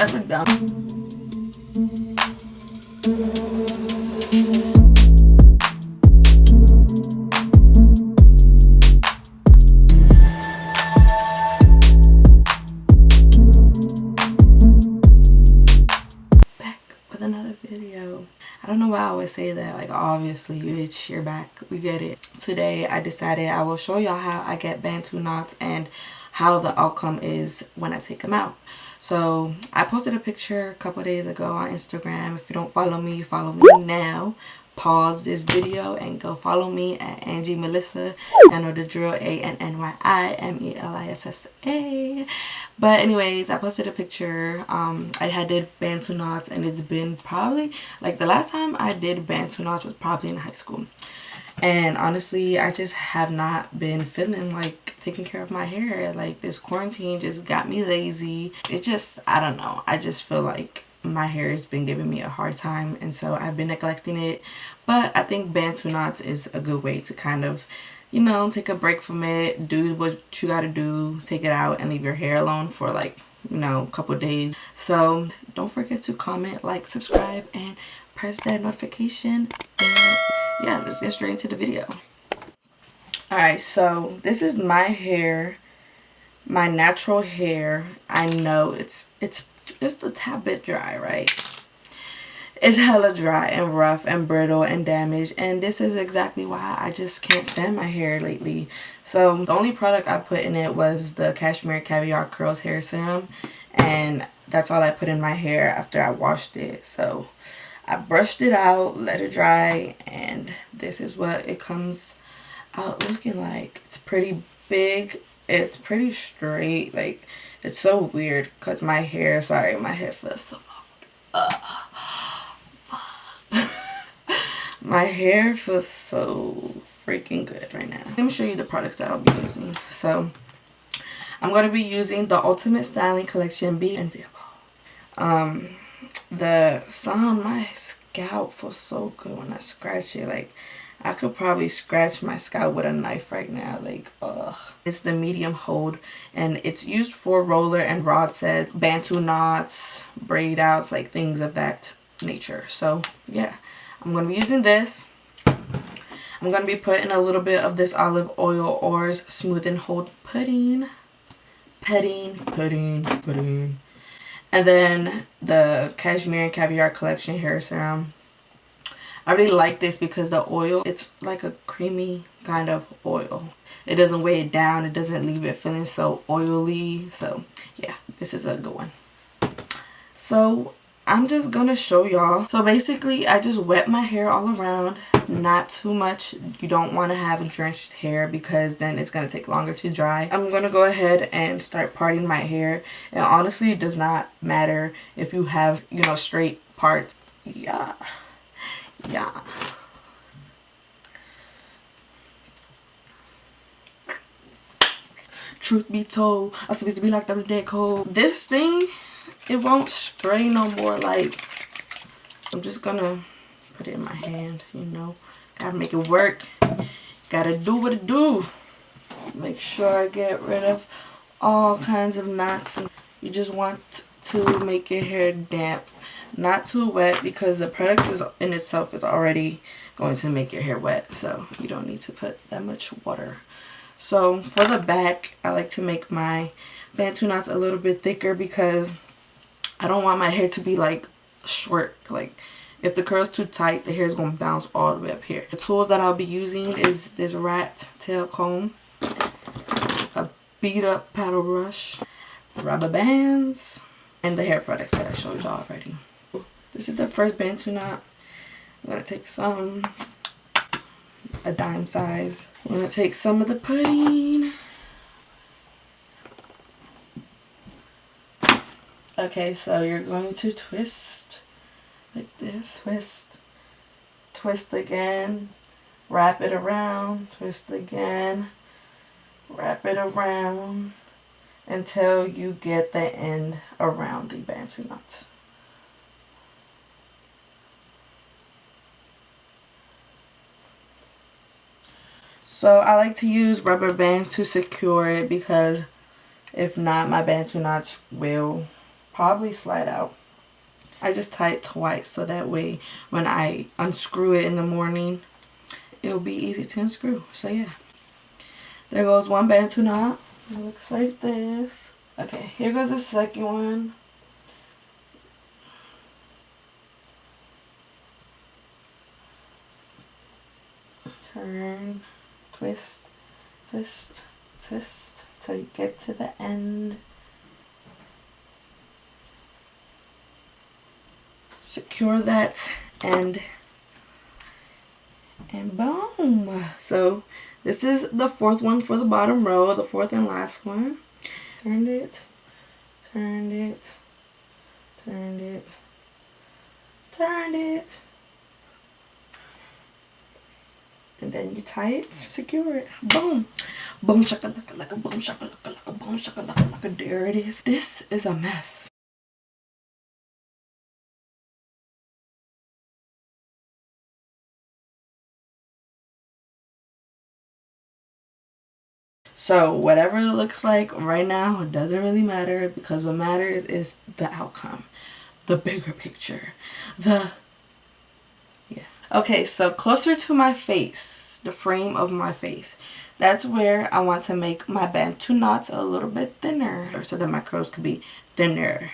That look dumb. Back with another video. I don't know why I always say that. Like, obviously, bitch, you're back. We get it. Today, I decided I will show y'all how I get Bantu knots and how the outcome is when I take them out. So, I posted a picture a couple days ago on Instagram. If you don't follow me now. Pause this video and go follow me at AnnyiMelissa. I know the drill, AnnyiMelissa. But anyways, I posted a picture. I did Bantu knots, and it's been probably like the last time I did Bantu knots was probably in high school. And honestly, I just have not been feeling like taking care of my hair. Like, this quarantine just got me lazy. It just, I don't know. I just feel like my hair has been giving me a hard time, and so I've been neglecting it. But I think Bantu knots is a good way to kind of, you know, take a break from it, do what you gotta do, take it out and leave your hair alone for like, you know, a couple days. So don't forget to comment, like, subscribe, and press that notification. And yeah, let's get straight into the video. Alright, so this is my hair, my natural hair. I know it's just a tad bit dry, right? It's hella dry and rough and brittle and damaged, and this is exactly why I just can't stand my hair lately. So the only product I put in it was the Cashmere Caviar Curls Hair Serum, and that's all I put in my hair after I washed it. So I brushed it out, let it dry, and this is what it comes out looking like. It's pretty big, it's pretty straight. Like, it's so weird because my hair, sorry, my hair feels so my hair feels so freaking good right now. Let me show you the products that I'll be using. So I'm going to be using the Ultimate Styling Collection B-Enviable. The sun, my scalp feels so good when I scratch it. Like, I could probably scratch my scalp with a knife right now. Like, ugh. It's the medium hold, and it's used for roller and rod sets, Bantu knots, braid outs, like things of that nature. So yeah, I'm going to be using this. I'm going to be putting a little bit of this olive oil or smooth and hold pudding. And then the Cashmere Caviar Collection Hair Serum. I really like this because the oil, it's like a creamy kind of oil. It doesn't weigh it down. It doesn't leave it feeling so oily. So yeah, this is a good one. So I'm just gonna show y'all. So basically, I just wet my hair all around. Not too much. You don't want to have drenched hair because then it's gonna take longer to dry. I'm gonna go ahead and start parting my hair. And honestly, it does not matter if you have, you know, straight parts. Yeah. Truth be told, I'm supposed to be locked up in dead cold. This thing, it won't spray no more. Like, I'm just gonna put it in my hand, you know. Gotta make it work. Gotta do what it do. Make sure I get rid of all kinds of knots. You just want to make your hair damp, not too wet, because the product in itself is already going to make your hair wet, so you don't need to put that much water. So for the back, I like to make my Bantu knots a little bit thicker because I don't want my hair to be like short. Like, if the curl's too tight, the hair is going to bounce all the way up here. The tools that I'll be using is this rat tail comb, a beat up paddle brush, rubber bands, and the hair products that I showed y'all already. This is the first Bantu knot. I'm going to take some, a dime size. I'm going to take some of the pudding. Okay, so you're going to twist like this. Twist again, wrap it around, twist again, wrap it around until you get the end around the Bantu knot. So I like to use rubber bands to secure it because if not, my Bantu knots will probably slide out. I just tie it twice so that way when I unscrew it in the morning, it'll be easy to unscrew. So yeah, there goes one bantu knot. It looks like this. Okay, here goes the second one. Turn, twist, twist, twist till you get to the end. Secure that and boom. So this is the fourth one for the bottom row, the fourth and last one. Turned it, turned it, turned it, turned it. And then you tie it, secure it. Boom. Boom shakalaka like a boom shakalaka like a boom shakalaka like a. There it is. This is a mess. So whatever it looks like right now, it doesn't really matter, because what matters is the outcome, the bigger picture, yeah. Okay, so closer to my face, the frame of my face, that's where I want to make my bantu knots a little bit thinner so that my curls could be thinner.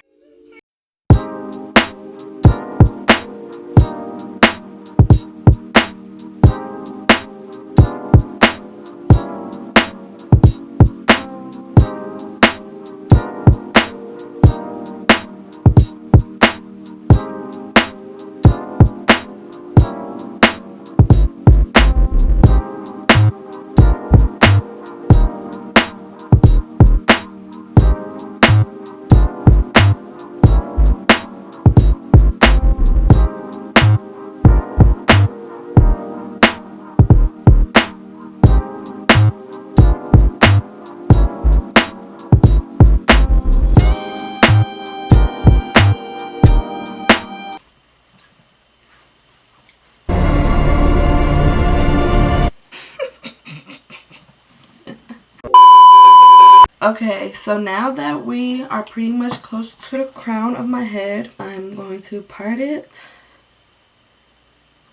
Okay, so now that we are pretty much close to the crown of my head, I'm going to part it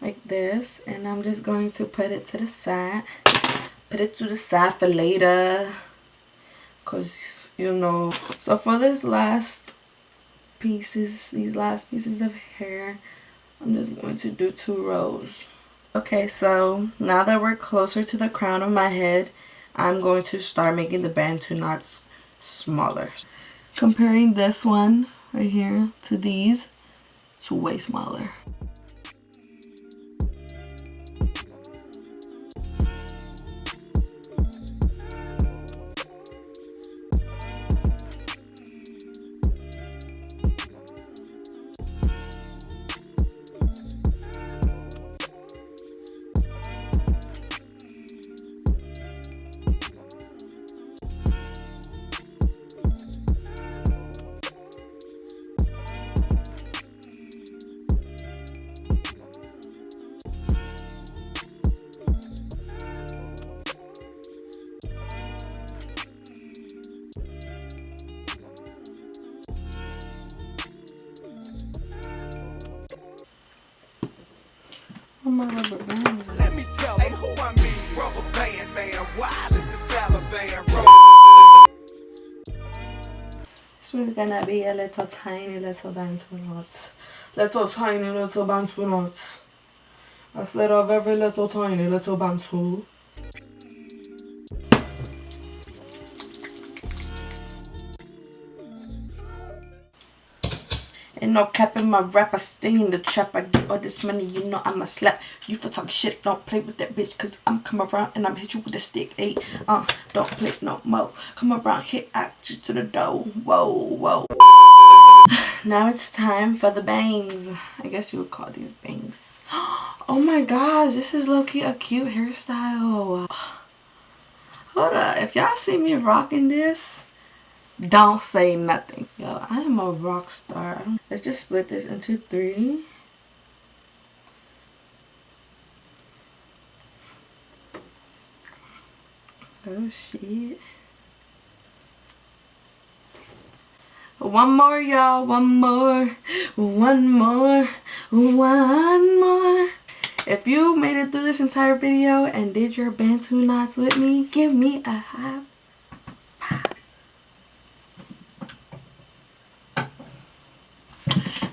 like this, and I'm just going to put it to the side. Put it to the side for later, because you know. So for these last pieces of hair, I'm just going to do 2 rows. Okay, so now that we're closer to the crown of my head, I'm going to start making the bantu knots smaller. Comparing this one right here to these, it's way smaller. My rubber band. Let me tell them who I mean. Rubber band man, wild as the Taliban. This is gonna be a little tiny little bantu knots. Little tiny little bantu knots. I said a very little tiny little bantu. Ain't no cap in my rap, I stay in the trap. I get all this money, you know I'm a slap. You for talk shit, don't play with that bitch, cause I'm come around and I'm hit you with a stick. Hey, don't play no more. Come around, hit at you to the door. Whoa, whoa. Now it's time for the bangs. I guess you would call these bangs. Oh my gosh, this is low-key a cute hairstyle. Hold up, if y'all see me rocking this, don't say nothing. Yo, I am a rock star. Let's just split this into 3. Oh shit. One more, y'all. One more. One more. One more. If you made it through this entire video and did your Bantu knots with me, give me a high five.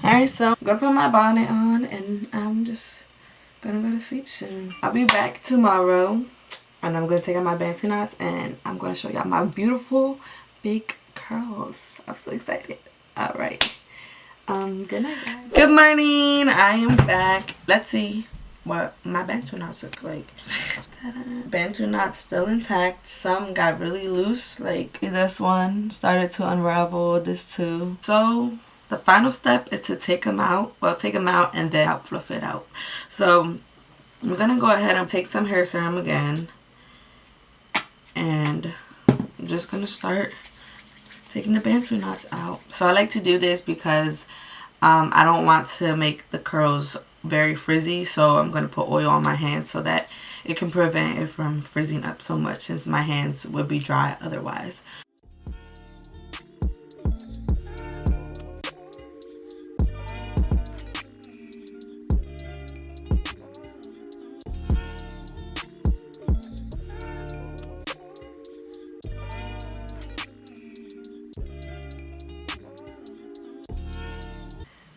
Alright, so I'm gonna put my bonnet on and I'm just gonna go to sleep soon. I'll be back tomorrow and I'm gonna take out my Bantu knots and I'm gonna show y'all my beautiful big curls. I'm so excited. Alright. Good night, guys. Good morning. I am back. Let's see what my Bantu knots look like. Bantu knots still intact. Some got really loose, like this one started to unravel, this too. So the final step is to take them out. Well, take them out and then fluff it out. So I'm gonna go ahead and take some hair serum again, and I'm just gonna start taking the Bantu knots out. So I like to do this because I don't want to make the curls very frizzy, so I'm going to put oil on my hands so that it can prevent it from frizzing up so much, since my hands would be dry otherwise.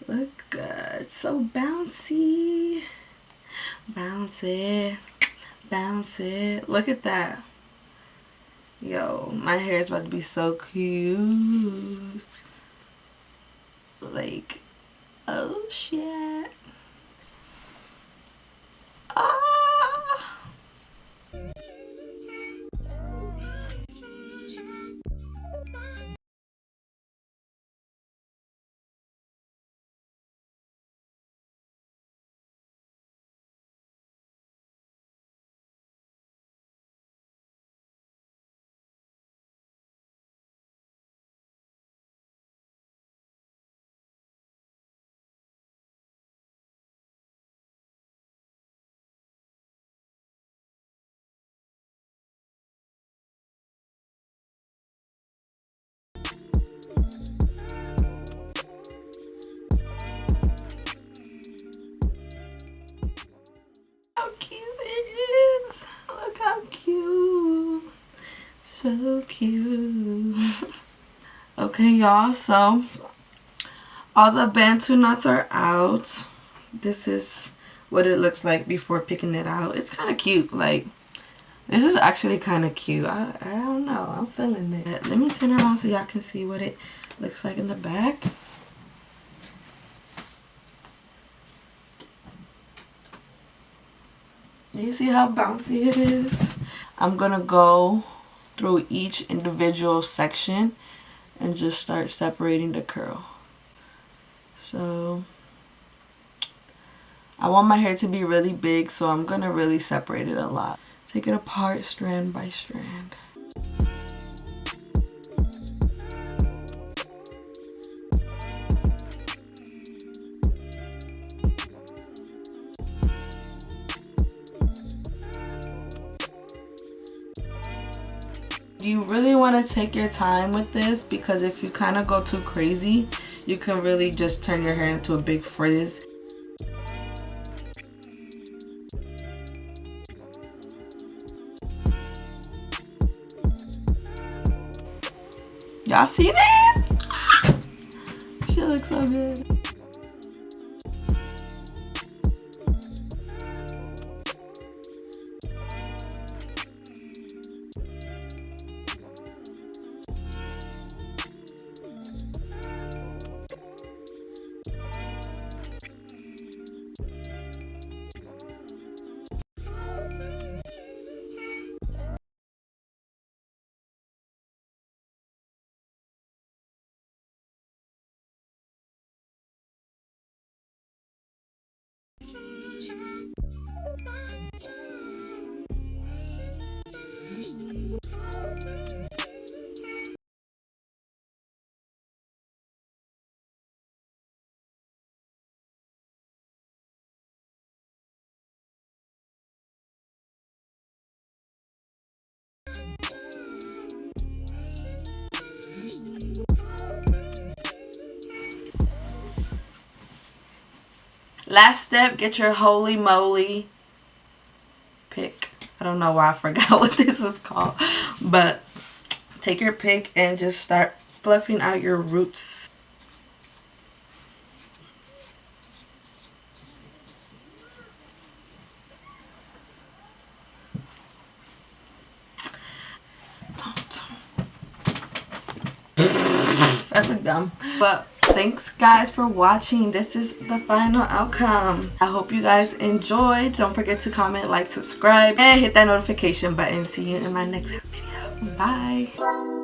Look good. So bouncy. Bounce it. Bounce it. Look at that. Yo, my hair is about to be so cute. Like, oh shit. Ah. How cute it is. Look how cute. So cute. Okay, y'all, so all the Bantu knots are out. This is what it looks like before picking it out. It's kind of cute. Like, this is actually kind of cute. I don't know. I'm feeling it. Let me turn around so y'all can see what it looks like in the back. You see how bouncy it is? I'm gonna go through each individual section and just start separating the curl. So I want my hair to be really big, so I'm gonna really separate it a lot. Take it apart strand by strand. You really want to take your time with this, because if you kind of go too crazy, you can really just turn your hair into a big frizz. Y'all see this? She looks so good. Last step, get your holy moly pick. I don't know why I forgot what this is called, but take your pick and just start fluffing out your roots. That's dumb. But thanks guys for watching. This is the final outcome. I hope you guys enjoyed. Don't forget to comment, like, subscribe, and hit that notification button. See you in my next video. Bye.